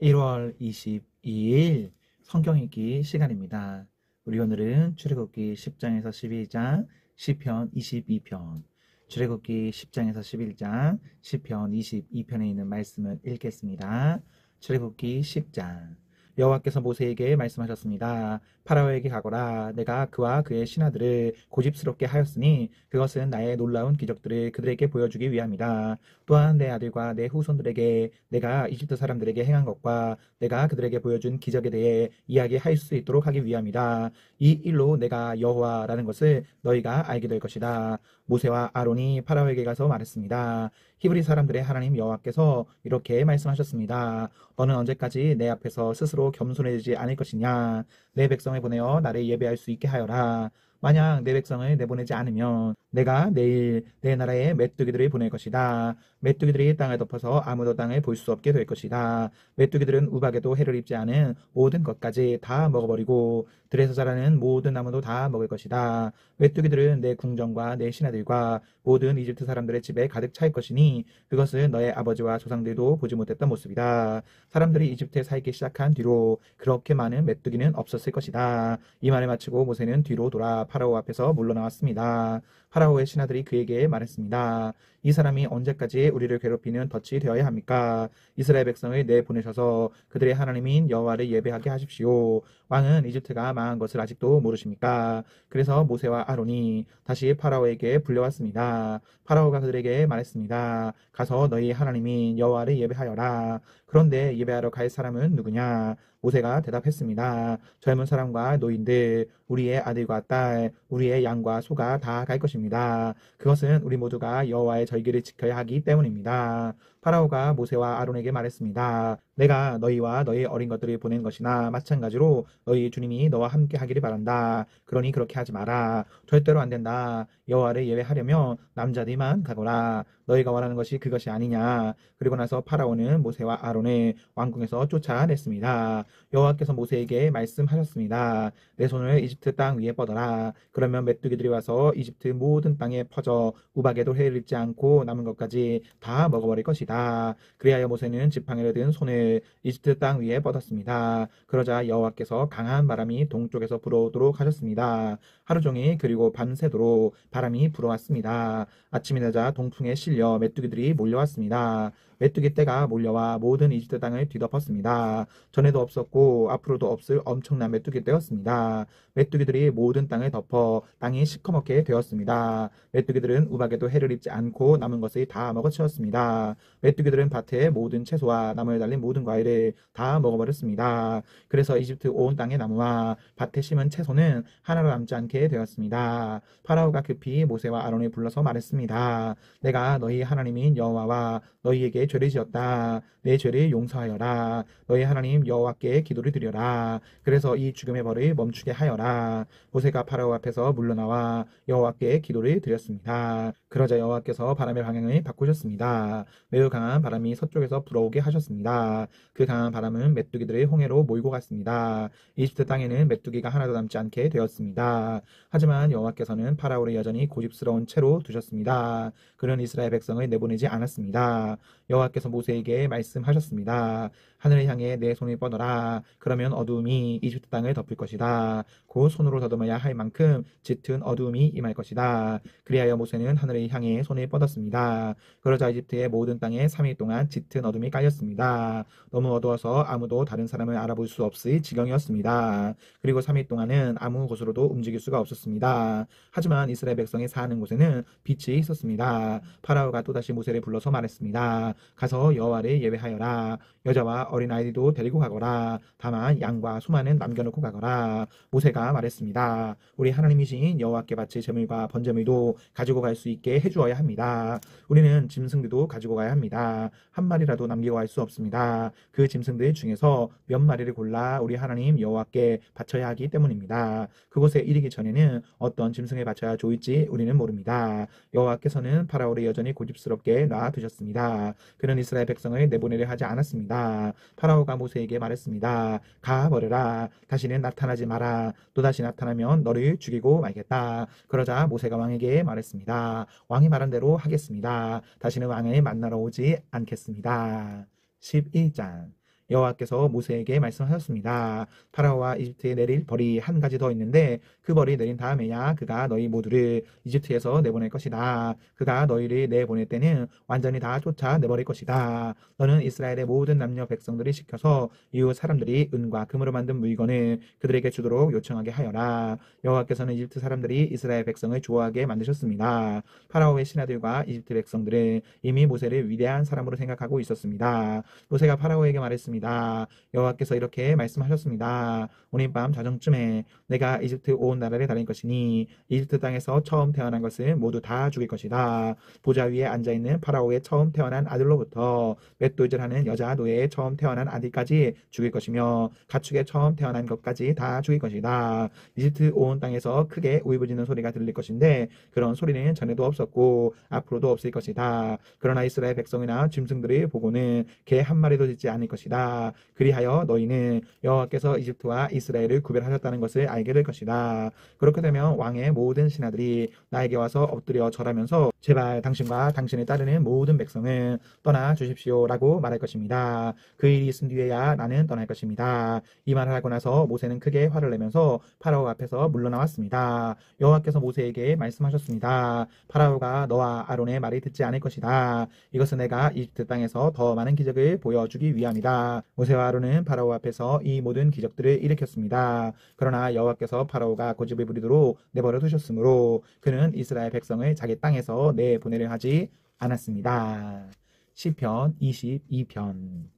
1월 22일 성경 읽기 시간입니다. 우리 오늘은 출애굽기 10장에서 12장, 시편 22편, 출애굽기 10장에서 11장, 시편 22편에 있는 말씀을 읽겠습니다. 출애굽기 10장. 여호와께서 모세에게 말씀하셨습니다. 파라오에게 가거라. 내가 그와 그의 신하들을 고집스럽게 하였으니 그것은 나의 놀라운 기적들을 그들에게 보여주기 위함이다. 또한 내 아들과 내 후손들에게 내가 이집트 사람들에게 행한 것과 내가 그들에게 보여준 기적에 대해 이야기할 수 있도록 하기 위함이다. 이 일로 내가 여호와라는 것을 너희가 알게 될 것이다. 모세와 아론이 파라오에게 가서 말했습니다. 히브리 사람들의 하나님 여호와께서 이렇게 말씀하셨습니다. 너는 언제까지 내 앞에서 스스로 겸손해지지 않을 것이냐? 내 백성을 보내어 나를 예배할 수 있게 하여라. 만약 내 백성을 내보내지 않으면 내가 내일 내 나라에 메뚜기들을 보낼 것이다. 메뚜기들이 땅을 덮어서 아무도 땅을 볼 수 없게 될 것이다. 메뚜기들은 우박에도 해를 입지 않은 모든 것까지 다 먹어버리고 들에서 자라는 모든 나무도 다 먹을 것이다. 메뚜기들은 내 궁정과 내 신하들과 모든 이집트 사람들의 집에 가득 찰 것이니 그것은 너의 아버지와 조상들도 보지 못했던 모습이다. 사람들이 이집트에 살기 시작한 뒤로 그렇게 많은 메뚜기는 없었을 것이다. 이 말을 마치고 모세는 뒤로 돌아 파라오 앞에서 물러나왔습니다. 파라오의 신하들이 그에게 말했습니다. 이 사람이 언제까지 우리를 괴롭히는 덫이 되어야 합니까? 이스라엘 백성을 내보내셔서 그들의 하나님인 여호와를 예배하게 하십시오. 왕은 이집트가 망한 것을 아직도 모르십니까? 그래서 모세와 아론이 다시 파라오에게 불려왔습니다. 파라오가 그들에게 말했습니다. 가서 너희 하나님인 여호와를 예배하여라. 그런데 예배하러 갈 사람은 누구냐? 모세가 대답했습니다. 젊은 사람과 노인들, 우리의 아들과 딸, 우리의 양과 소가 다 갈 것입니다. 그것은 우리 모두가 여호와의 절기를 지켜야 하기 때문입니다. 파라오가 모세와 아론에게 말했습니다. 내가 너희와 너희 어린 것들을 보낸 것이나 마찬가지로 너희 주님이 너와 함께 하기를 바란다. 그러니 그렇게 하지 마라. 절대로 안 된다. 여호와를 예배하려면 남자들만 가거라. 너희가 원하는 것이 그것이 아니냐. 그리고 나서 파라오는 모세와 아론을 왕궁에서 쫓아냈습니다. 여호와께서 모세에게 말씀하셨습니다. 내 손을 이집트 땅 위에 뻗어라. 그러면 메뚜기들이 와서 이집트 모든 땅에 퍼져 우박에도 해를 입지 않고 남은 것까지 다 먹어버릴 것이다. 그리하여 모세는 지팡이를 든 손을 이집트 땅 위에 뻗었습니다. 그러자 여호와께서 강한 바람이 동쪽에서 불어오도록 하셨습니다. 하루 종일 그리고 밤새도록 바람이 불어왔습니다. 아침이 되자 동풍에 실려 메뚜기들이 몰려왔습니다. 메뚜기 떼가 몰려와 모든 이집트 땅을 뒤덮었습니다. 전에도 없었고 앞으로도 없을 엄청난 메뚜기 떼였습니다. 메뚜기들이 모든 땅을 덮어 땅이 시커멓게 되었습니다. 메뚜기들은 우박에도 해를 입지 않고 남은 것을 다 먹어치웠습니다. 메뚜기들은 밭의 모든 채소와 나무에 달린 모든 과일을 다 먹어버렸습니다. 그래서 이집트 온 땅의 나무와 밭에 심은 채소는 하나로 남지 않게 되었습니다. 파라오가 급히 모세와 아론을 불러서 말했습니다. 내가 너희 하나님인 여호와와 너희에게 죄를 지었다. 내 죄를 용서하여라. 너희 하나님 여호와께 기도를 드려라. 그래서 이 죽음의 벌을 멈추게 하여라. 모세가 파라오 앞에서 물러나와 여호와께 기도를 드렸습니다. 그러자 여호와께서 바람의 방향을 바꾸셨습니다. 매우 강한 바람이 서쪽에서 불어오게 하셨습니다. 그 강한 바람은 메뚜기들을 홍해로 몰고 갔습니다. 이집트 땅에는 메뚜기가 하나도 남지 않게 되었습니다. 하지만 여호와께서는 파라오를 여전히 고집스러운 채로 두셨습니다. 그는 이스라엘 백성을 내보내지 않았습니다. 여호와께서 모세에게 말씀하셨습니다. 하늘을 향해 내 손을 뻗어라. 그러면 어두움이 이집트 땅을 덮을 것이다. 곧 손으로 더듬어야 할 만큼 짙은 어두움이 임할 것이다. 그리하여 모세는 하늘을 향해 손을 뻗었습니다. 그러자 이집트의 모든 땅에 3일 동안 짙은 어둠이 깔렸습니다. 너무 어두워서 아무도 다른 사람을 알아볼 수 없을 지경이었습니다. 그리고 3일 동안은 아무 곳으로도 움직일 수가 없었습니다. 하지만 이스라엘 백성이 사는 곳에는 빛이 있었습니다. 파라오가 또다시 모세를 불러서 말했습니다. 가서 여호와를 예배하여라. 여자와 어린아이들도 데리고 가거라. 다만 양과 소만은 남겨놓고 가거라. 모세가 말했습니다. 우리 하나님이신 여호와께 바칠 제물과 번제물도 가지고 갈 수 있게 해주어야 합니다. 우리는 짐승들도 가지고 가야 합니다. 한 마리라도 남기고 갈 수 없습니다. 그 짐승들 중에서 몇 마리를 골라 우리 하나님 여호와께 바쳐야 하기 때문입니다. 그곳에 이르기 전에는 어떤 짐승을 바쳐야 좋을지 우리는 모릅니다. 여호와께서는 파라오를 여전히 고집스럽게 놔두셨습니다. 그는 이스라엘 백성을 내보내려 하지 않았습니다. 파라오가 모세에게 말했습니다. 가버려라. 다시는 나타나지 마라. 또다시 나타나면 너를 죽이고 말겠다. 그러자 모세가 왕에게 말했습니다. 왕이 말한 대로 하겠습니다. 다시는 왕을 만나러 오지 않겠습니다. 11장. 여호와께서 모세에게 말씀하셨습니다. 파라오와 이집트에 내릴 벌이 한 가지 더 있는데 그 벌이 내린 다음에야 그가 너희 모두를 이집트에서 내보낼 것이다. 그가 너희를 내보낼 때는 완전히 다 쫓아내버릴 것이다. 너는 이스라엘의 모든 남녀 백성들이 시켜서 이웃 사람들이 은과 금으로 만든 물건을 그들에게 주도록 요청하게 하여라. 여호와께서는 이집트 사람들이 이스라엘 백성을 좋아하게 만드셨습니다. 파라오의 신하들과 이집트 백성들은 이미 모세를 위대한 사람으로 생각하고 있었습니다. 모세가 파라오에게 말했습니다. 여호와께서 이렇게 말씀하셨습니다. 오늘 밤 자정쯤에 내가 이집트 온 나라를 다닐 것이니 이집트 땅에서 처음 태어난 것을 모두 다 죽일 것이다. 보좌 위에 앉아있는 파라오의 처음 태어난 아들로부터 맷돌질하는 여자 노예의 처음 태어난 아들까지 죽일 것이며 가축의 처음 태어난 것까지 다 죽일 것이다. 이집트 온 땅에서 크게 울부짖는 소리가 들릴 것인데 그런 소리는 전에도 없었고 앞으로도 없을 것이다. 그러나 이스라엘 백성이나 짐승들을 보고는 개 한 마리도 짓지 않을 것이다. 그리하여 너희는 여호와께서 이집트와 이스라엘을 구별하셨다는 것을 알게 될 것이다. 그렇게 되면 왕의 모든 신하들이 나에게 와서 엎드려 절하면서 제발 당신과 당신을 따르는 모든 백성을 떠나 주십시오라고 말할 것입니다. 그 일이 있은 뒤에야 나는 떠날 것입니다. 이 말을 하고 나서 모세는 크게 화를 내면서 파라오 앞에서 물러나왔습니다. 여호와께서 모세에게 말씀하셨습니다. 파라오가 너와 아론의 말을 듣지 않을 것이다. 이것은 내가 이집트 땅에서 더 많은 기적을 보여주기 위함이다. 모세와 아론은 파라오 앞에서 이 모든 기적들을 일으켰습니다. 그러나 여호와께서 파라오가 고집을 부리도록 내버려 두셨으므로 그는 이스라엘 백성을 자기 땅에서 내보내려 하지 않았습니다. 시편 22편.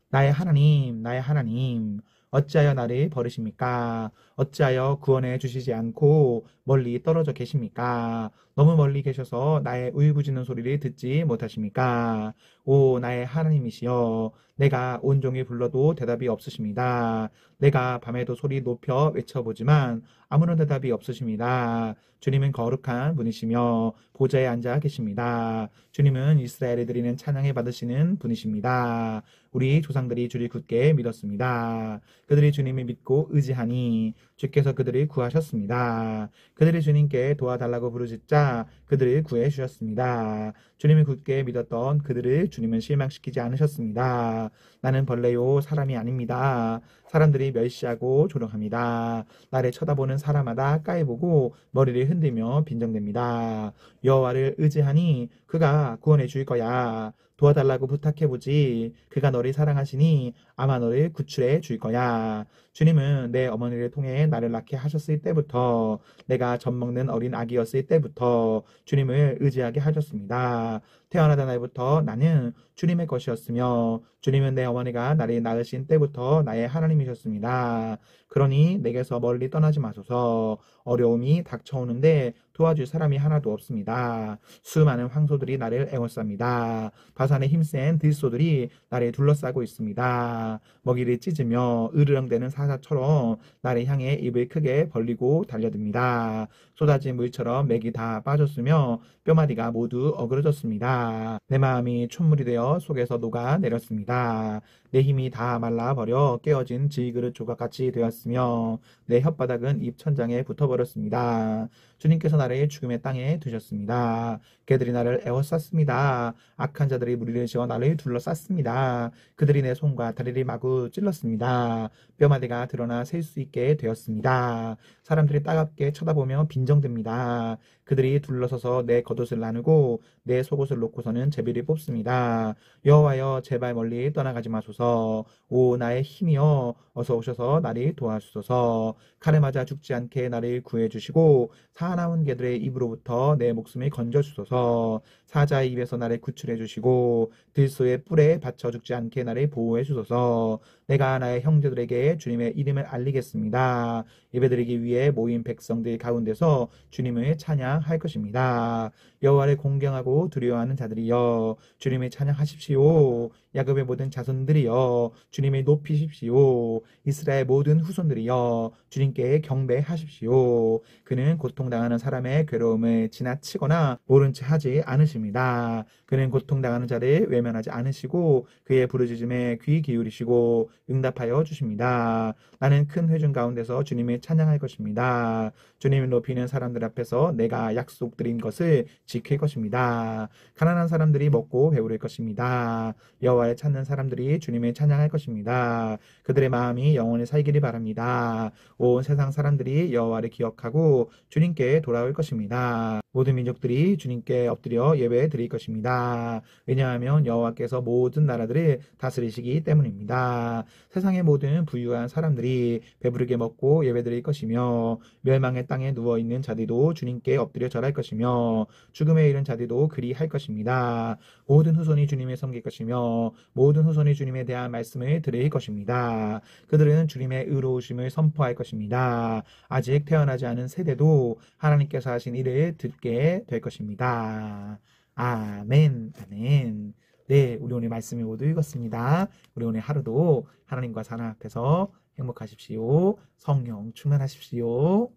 나의 하나님, 나의 하나님, 어찌하여 나를 버리십니까? 어찌하여 구원해 주시지 않고 멀리 떨어져 계십니까? 너무 멀리 계셔서 나의 울부짖는 소리를 듣지 못하십니까? 오, 나의 하나님이시여, 내가 온종일 불러도 대답이 없으십니다. 내가 밤에도 소리 높여 외쳐보지만 아무런 대답이 없으십니다. 주님은 거룩한 분이시며 보좌에 앉아 계십니다. 주님은 이스라엘에 드리는 찬양을 받으시는 분이십니다. 우리 조상들이 주를 굳게 믿었습니다. 그들이 주님을 믿고 의지하니 주께서 그들을 구하셨습니다. 그들이 주님께 도와달라고 부르짖자 그들을 구해 주셨습니다. 주님을 굳게 믿었던 그들을 주님은 실망시키지 않으셨습니다. 나는 벌레요 사람이 아닙니다. 사람들이 멸시하고 조롱합니다. 나를 쳐다보는 사람마다 까이보고 머리를 흔들며 빈정댑니다. 여호와를 의지하니 그가 구원해 줄 거야. 도와달라고 부탁해보지. 그가 너를 사랑하시니 아마 너를 구출해 줄 거야. 주님은 내 어머니를 통해 나를 낳게 하셨을 때부터 내가 젖 먹는 어린 아기였을 때부터 주님을 의지하게 하셨습니다. 태어나던 날부터 나는 주님의 것이었으며 주님은 내 어머니가 나를 낳으신 때부터 나의 하나님이셨습니다. 그러니 내게서 멀리 떠나지 마소서. 어려움이 닥쳐오는데 도와줄 사람이 하나도 없습니다. 수많은 황소들이 나를 애워쌉니다. 바산의 힘센 들소들이 나를 둘러싸고 있습니다. 먹이를 찢으며 으르렁대는 사자처럼 나를 향해 입을 크게 벌리고 달려듭니다. 쏟아진 물처럼 맥이 다 빠졌으며 뼈마디가 모두 어그러졌습니다. 내 마음이 촛물이 되어 속에서 녹아내렸습니다. 내 힘이 다 말라버려 깨어진 질그릇 조각같이 되었으며 내 혓바닥은 입천장에 붙어버렸습니다. 주님께서 나를 죽음의 땅에 두셨습니다. 그들이 나를 애워쌌습니다. 악한 자들이 무리를 지어 나를 둘러쌌습니다. 그들이 내 손과 다리를 마구 찔렀습니다. 뼈마디가 드러나 셀 수 있게 되었습니다. 사람들이 따갑게 쳐다보며 빈정댑니다. 그들이 둘러서서 내 겉옷을 나누고 내 속옷을 놓고서는 제비를 뽑습니다. 여호와여 제발 멀리 떠나가지 마소서. 오 나의 힘이여 어서 오셔서 나를 도와주소서. 칼에 맞아 죽지 않게 나를 구해주시고 사나운 개들의 입으로부터 내 목숨을 건져주소서. 사자의 입에서 나를 구출해주시고 들소의 뿔에 받쳐 죽지 않게 나를 보호해주소서. 내가 나의 형제들에게 주님의 이름을 알리겠습니다. 예배드리기 위해 모인 백성들 가운데서 주님을 찬양할 것입니다. 여호와를 공경하고 두려워하는 자들이여 주님을 찬양하십시오. 야곱의 모든 자손들이여 주님을 높이십시오. 이스라엘 모든 후손들이여 주님께 경배하십시오. 그는 고통당하는 사람의 괴로움을 지나치거나 모른 채 하지 않으십니다. 그는 고통당하는 자를 외면하지 않으시고 그의 부르짖음에 귀 기울이시고 응답하여 주십니다. 나는 큰 회중 가운데서 주님을 찬양할 것입니다. 주님을 높이는 사람들 앞에서 내가 약속드린 것을 지킬 것입니다. 가난한 사람들이 먹고 배부를 것입니다. 여호와를 찾는 사람들이 주님을 주님을 찬양할 것입니다. 그들의 마음이 영원히 살기를 바랍니다. 온 세상 사람들이 여호와를 기억하고 주님께 돌아올 것입니다. 모든 민족들이 주님께 엎드려 예배 드릴 것입니다. 왜냐하면 여호와께서 모든 나라들을 다스리시기 때문입니다. 세상의 모든 부유한 사람들이 배부르게 먹고 예배 드릴 것이며 멸망의 땅에 누워있는 자들도 주님께 엎드려 절할 것이며 죽음에 이른 자들도 그리할 것입니다. 모든 후손이 주님을 섬길 것이며 모든 후손이 주님에 대한 말씀을 드릴 것입니다. 그들은 주님의 의로우심을 선포할 것입니다. 아직 태어나지 않은 세대도 하나님께서 하신 일을 듣게 될 것입니다. 아멘, 아멘. 네, 우리 오늘 말씀을 모두 읽었습니다. 우리 오늘 하루도 하나님과 사랑 앞에서 행복하십시오. 성령 충만하십시오.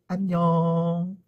안녕.